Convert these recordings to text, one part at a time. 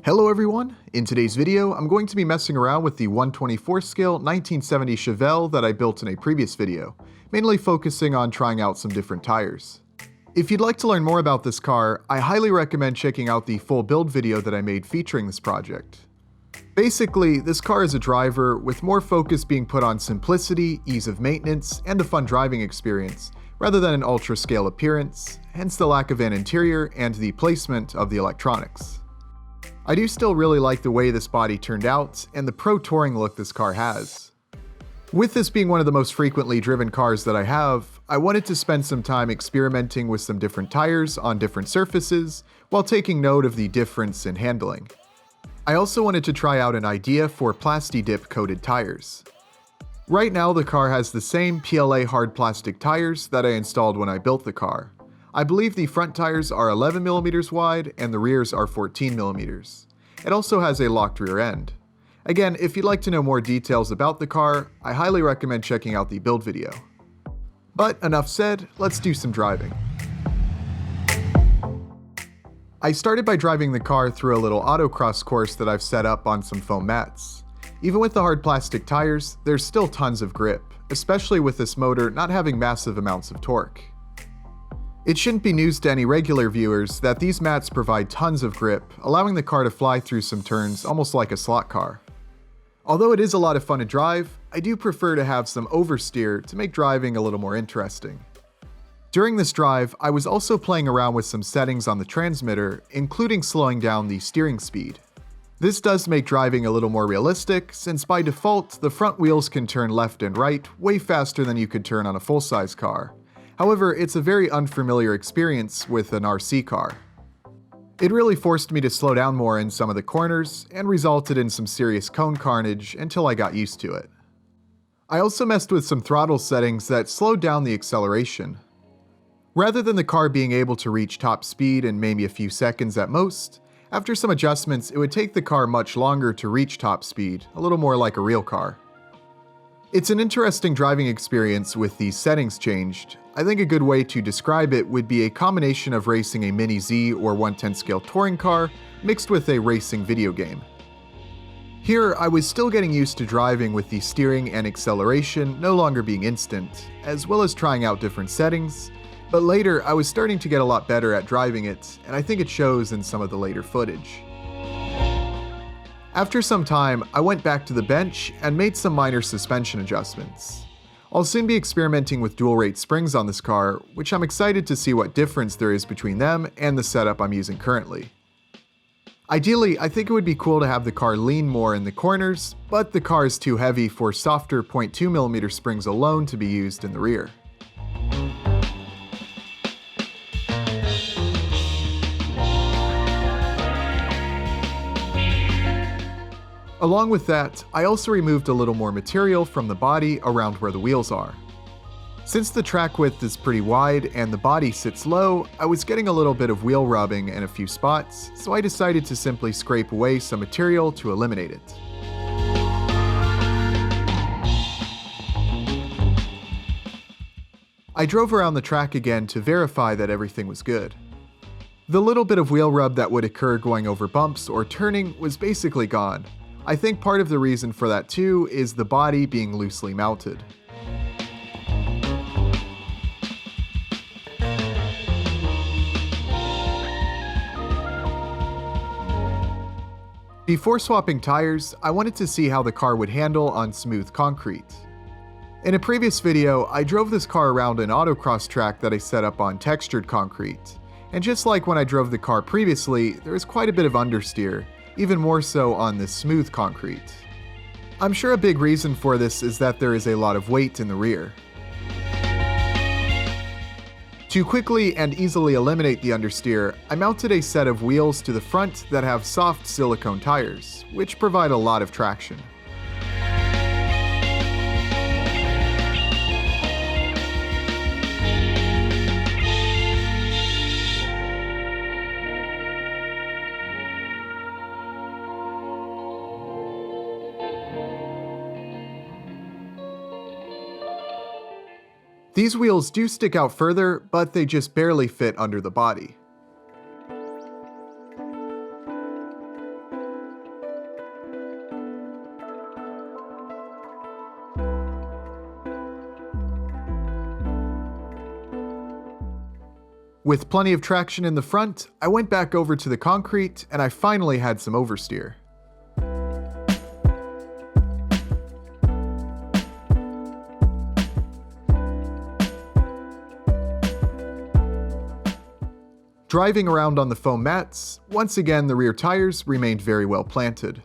Hello everyone! In today's video, I'm going to be messing around with the 1/24 scale 1970 Chevelle that I built in a previous video, mainly focusing on trying out some different tires. If you'd like to learn more about this car, I highly recommend checking out the full build video that I made featuring this project. Basically, this car is a driver, with more focus being put on simplicity, ease of maintenance, and a fun driving experience, rather than an ultra-scale appearance, hence the lack of an interior and the placement of the electronics. I do still really like the way this body turned out and the pro touring look this car has. With this being one of the most frequently driven cars that I have, I wanted to spend some time experimenting with some different tires on different surfaces while taking note of the difference in handling. I also wanted to try out an idea for Plasti Dip coated tires. Right now the car has the same PLA hard plastic tires that I installed when I built the car. I believe the front tires are 11mm wide and the rears are 14mm. It also has a locked rear end. Again, if you'd like to know more details about the car, I highly recommend checking out the build video. But enough said, let's do some driving. I started by driving the car through a little autocross course that I've set up on some foam mats. Even with the hard plastic tires, there's still tons of grip, especially with this motor not having massive amounts of torque. It shouldn't be news to any regular viewers that these mats provide tons of grip, allowing the car to fly through some turns almost like a slot car. Although it is a lot of fun to drive, I do prefer to have some oversteer to make driving a little more interesting. During this drive, I was also playing around with some settings on the transmitter, including slowing down the steering speed. This does make driving a little more realistic, since by default, the front wheels can turn left and right way faster than you could turn on a full-size car. However, it's a very unfamiliar experience with an RC car. It really forced me to slow down more in some of the corners, and resulted in some serious cone carnage until I got used to it. I also messed with some throttle settings that slowed down the acceleration. Rather than the car being able to reach top speed in maybe a few seconds at most, after some adjustments it would take the car much longer to reach top speed, a little more like a real car. It's an interesting driving experience with these settings changed. I think a good way to describe it would be a combination of racing a Mini Z or 1/10 scale touring car mixed with a racing video game. Here, I was still getting used to driving with the steering and acceleration no longer being instant, as well as trying out different settings, but later I was starting to get a lot better at driving it, and I think it shows in some of the later footage. After some time, I went back to the bench and made some minor suspension adjustments. I'll soon be experimenting with dual rate springs on this car, which I'm excited to see what difference there is between them and the setup I'm using currently. Ideally, I think it would be cool to have the car lean more in the corners, but the car is too heavy for softer 0.2mm springs alone to be used in the rear. Along with that, I also removed a little more material from the body around where the wheels are. Since the track width is pretty wide and the body sits low, I was getting a little bit of wheel rubbing in a few spots, so I decided to simply scrape away some material to eliminate it. I drove around the track again to verify that everything was good. The little bit of wheel rub that would occur going over bumps or turning was basically gone. I think part of the reason for that too is the body being loosely mounted. Before swapping tires, I wanted to see how the car would handle on smooth concrete. In a previous video, I drove this car around an autocross track that I set up on textured concrete, and just like when I drove the car previously, there is quite a bit of understeer, even more so on this smooth concrete. I'm sure a big reason for this is that there is a lot of weight in the rear. To quickly and easily eliminate the understeer, I mounted a set of wheels to the front that have soft silicone tires, which provide a lot of traction. These wheels do stick out further, but they just barely fit under the body. With plenty of traction in the front, I went back over to the concrete and I finally had some oversteer. Driving around on the foam mats, once again the rear tires remained very well planted.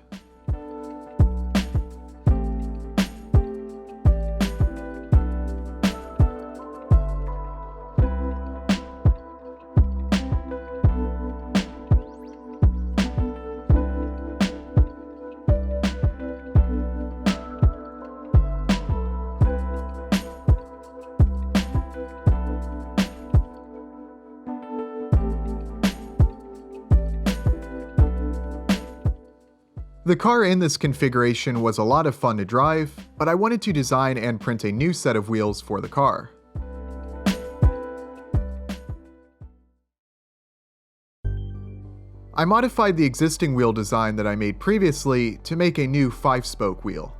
The car in this configuration was a lot of fun to drive, but I wanted to design and print a new set of wheels for the car. I modified the existing wheel design that I made previously to make a new 5-spoke wheel.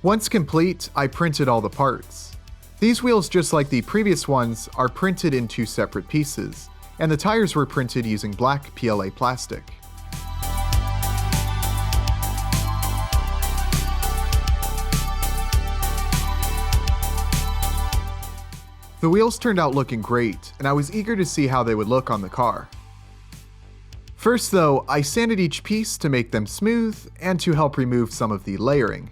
Once complete, I printed all the parts. These wheels, just like the previous ones, are printed in 2 separate pieces, and the tires were printed using black PLA plastic. The wheels turned out looking great, and I was eager to see how they would look on the car. First though, I sanded each piece to make them smooth and to help remove some of the layering.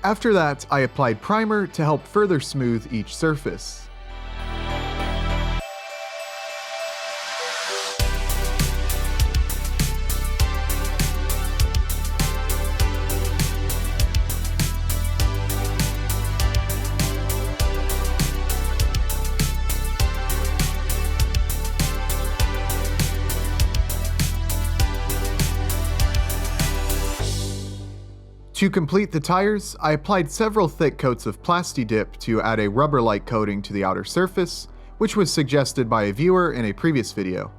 After that, I applied primer to help further smooth each surface. To complete the tires, I applied several thick coats of Plasti Dip to add a rubber-like coating to the outer surface, which was suggested by a viewer in a previous video.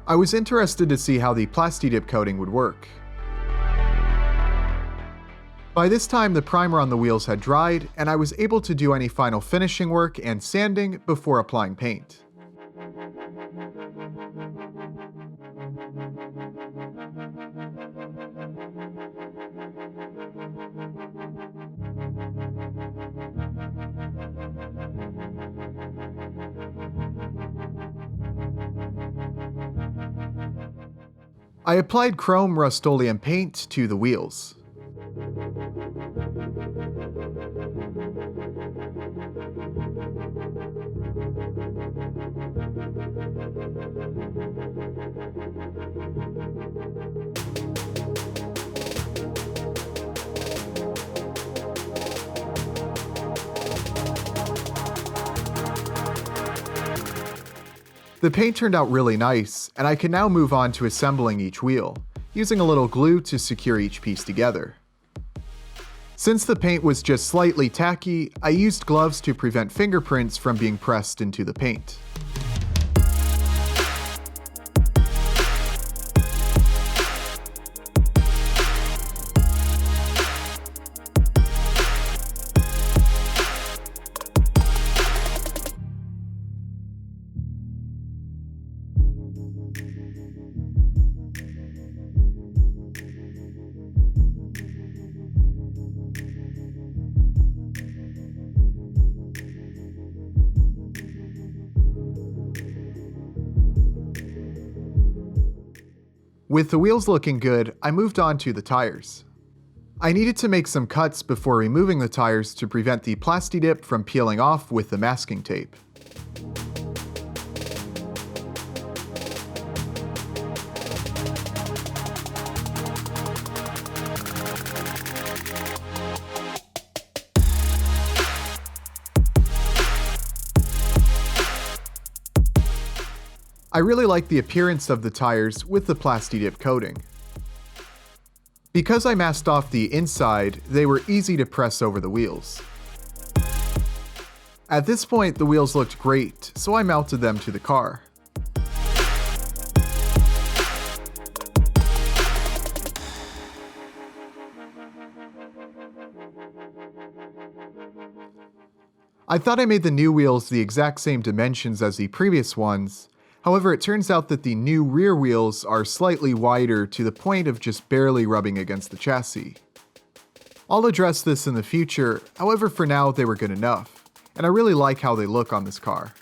I was interested to see how the Plasti Dip coating would work. By this time, the primer on the wheels had dried, and I was able to do any final finishing work and sanding before applying paint. I applied chrome Rust-Oleum paint to the wheels. The paint turned out really nice, and I can now move on to assembling each wheel, using a little glue to secure each piece together. Since the paint was just slightly tacky, I used gloves to prevent fingerprints from being pressed into the paint. With the wheels looking good, I moved on to the tires. I needed to make some cuts before removing the tires to prevent the Plasti Dip from peeling off with the masking tape. I really like the appearance of the tires with the Plasti Dip coating. Because I masked off the inside, they were easy to press over the wheels. At this point, the wheels looked great, so I mounted them to the car. I thought I made the new wheels the exact same dimensions as the previous ones. However, it turns out that the new rear wheels are slightly wider to the point of just barely rubbing against the chassis. I'll address this in the future, however for now they were good enough, and I really like how they look on this car.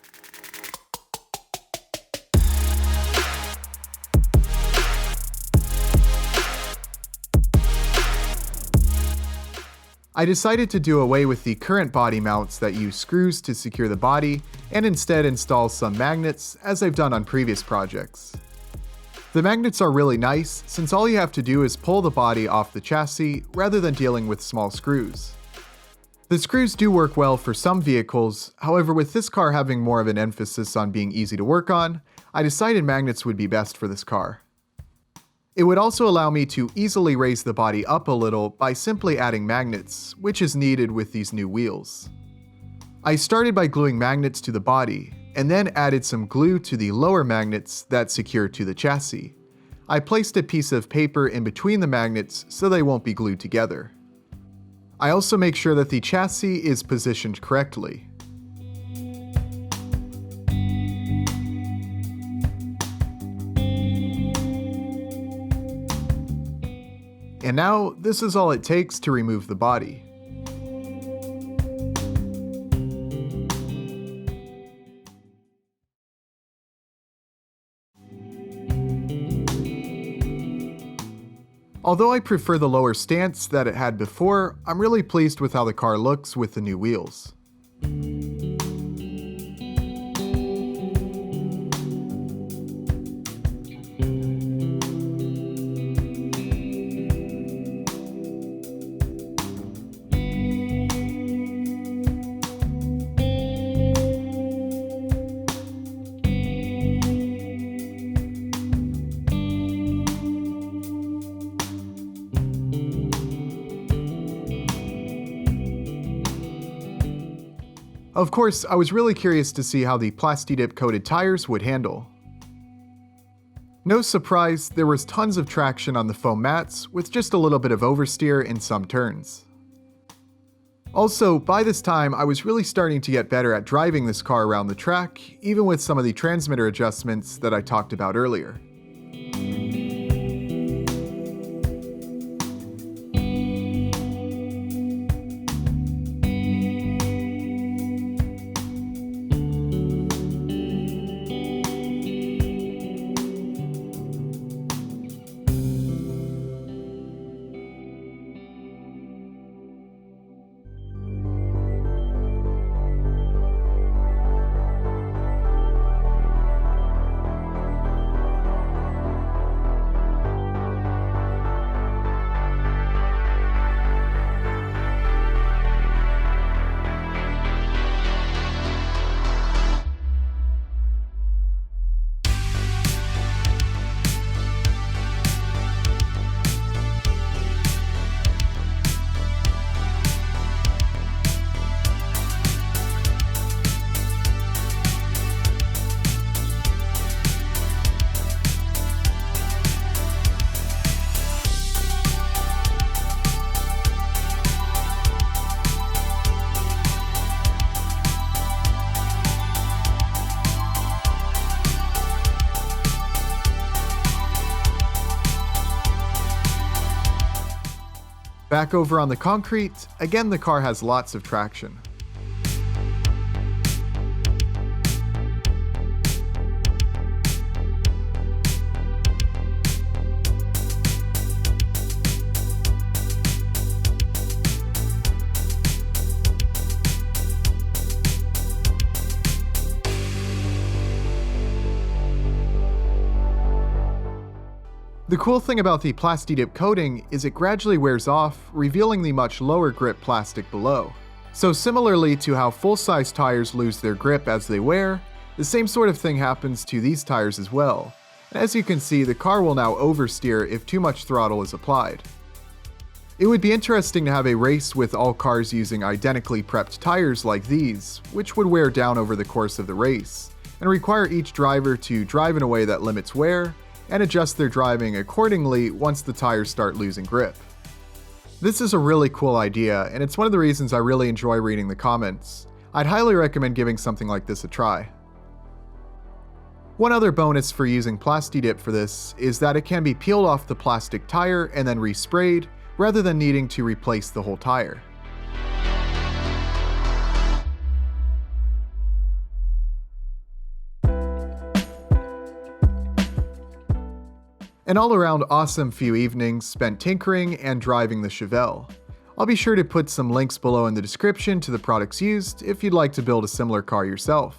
I decided to do away with the current body mounts that use screws to secure the body and instead install some magnets, as I've done on previous projects. The magnets are really nice since all you have to do is pull the body off the chassis rather than dealing with small screws. The screws do work well for some vehicles, however with this car having more of an emphasis on being easy to work on, I decided magnets would be best for this car. It would also allow me to easily raise the body up a little by simply adding magnets, which is needed with these new wheels. I started by gluing magnets to the body, and then added some glue to the lower magnets that secure to the chassis. I placed a piece of paper in between the magnets so they won't be glued together. I also make sure that the chassis is positioned correctly. And now, this is all it takes to remove the body. Although I prefer the lower stance that it had before, I'm really pleased with how the car looks with the new wheels. Of course, I was really curious to see how the Plasti Dip coated tires would handle. No surprise, there was tons of traction on the foam mats, with just a little bit of oversteer in some turns. Also, by this time, I was really starting to get better at driving this car around the track, even with some of the transmitter adjustments that I talked about earlier. Back over on the concrete, again the car has lots of traction. The cool thing about the Plasti Dip coating is it gradually wears off, revealing the much lower grip plastic below. So similarly to how full-size tires lose their grip as they wear, the same sort of thing happens to these tires as well. And as you can see, the car will now oversteer if too much throttle is applied. It would be interesting to have a race with all cars using identically prepped tires like these, which would wear down over the course of the race, and require each driver to drive in a way that limits wear, and adjust their driving accordingly once the tires start losing grip. This is a really cool idea, and it's one of the reasons I really enjoy reading the comments. I'd highly recommend giving something like this a try. One other bonus for using Plasti Dip for this is that it can be peeled off the plastic tire and then resprayed, rather than needing to replace the whole tire. An all-around awesome few evenings spent tinkering and driving the Chevelle. I'll be sure to put some links below in the description to the products used if you'd like to build a similar car yourself.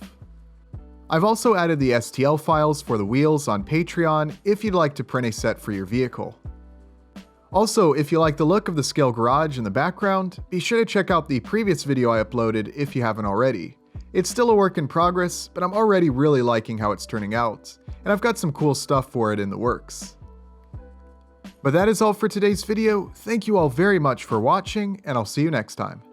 I've also added the STL files for the wheels on Patreon if you'd like to print a set for your vehicle. Also, if you like the look of the scale garage in the background, be sure to check out the previous video I uploaded if you haven't already. It's still a work in progress, but I'm already really liking how it's turning out, and I've got some cool stuff for it in the works. But that is all for today's video. Thank you all very much for watching, and I'll see you next time.